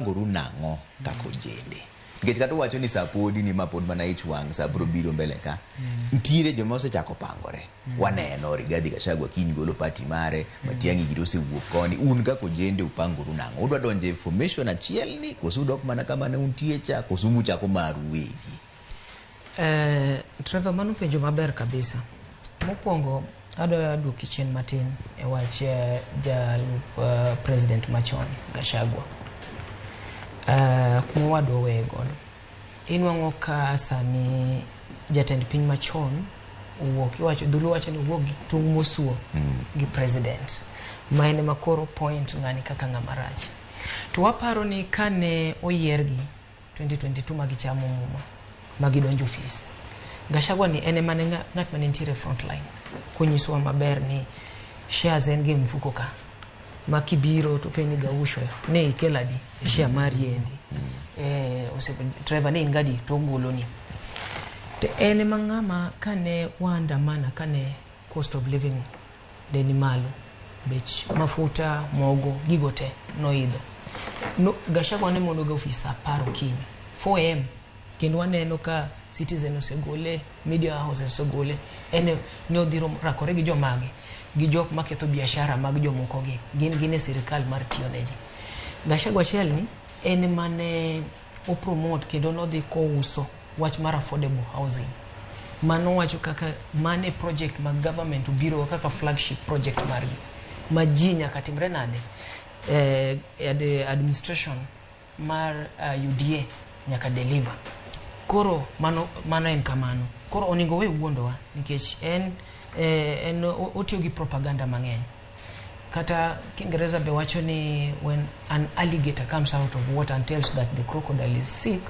Guru nango kako jende. Nikech kata wacho ni sapodi ni mapod mana ich wang sa bro biro mbele ka. Ntire joma osechako pangore. Waneno Rigathi Gachagua kiny golo party mare, Matiang'i girose wuok koni. Un kako jende upanguru nango. Udwa donje information achiel ni koso dok mana kama ne untie cha koso muchako maru wegi. Trevor, manu penjo maber kabisa. Mokwongo adwa duoki chien matin e wach President machon Gachagua. Kuma wadwa wego inwango ka sani jatend piny machon uwok iwacho dhulu wacho ni uwok gi tung mosuo gi president maene makoro point ngani kaka ngamarach to waparo ni kane oyergi 2022 magichamo muma magidonjo office Gachagua ni ene mane ngat mane ntire frontline kunyiswa maber ni shares en game mfuko ka makibiro to peni gausho ne ikeladi share mari endi Trevor ne ingadi to ngolo ni te ene mangama kane waandamana kane cost of living deni malo bech mafuta mogo gigote no idho no Gachagua ne mondo ga ofisa paro kiny 4am kendo waneno ka citizen osegole media house osegole ene ne odhiro rakore gi jomage gi jok maketho biashara mag jomoko gi gin e sirikal mar tiyo neji Gachagua ni ene mane o promote kendo no dhi ko uso wach mar affordable housing mano wacho kaka mane project mag government ubiro kaka flagship project margi majinya katimre nade administration mar UDA nyaka deliver koro mano en kamano koro oningo we wuondowa nikech en otiyo gi propaganda mang'eny kata Kiingereza be wacho ni when an alligator comes out of water and tells that the crocodile is sick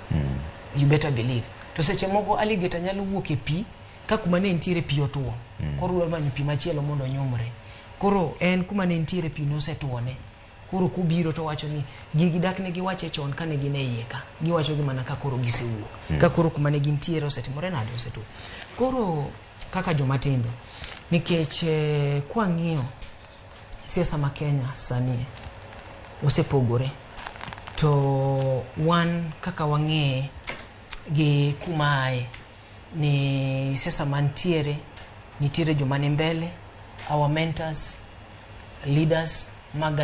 you better believe to seche moko alligator nyalo wuok e pi ka kuma ne ntiere pi otuo koro dwaro manyo pi machielo mondo nyumre koro en kuma ne ntiere pi nosetuone koro kubiro to wacho ni gigi dak ne giwache chon kane gin e iye ka giwacho gi mana ka koro gisewuok ka koro kuma ne gintiere osetimore nade osetuo koro kaka jomatindo nikech kwang'iyo siasa ma Kenya sani osepogore to wan kaka wang'e gi kumae ni siasa mantiere nitiere joma ni mbele our mentors leaders maga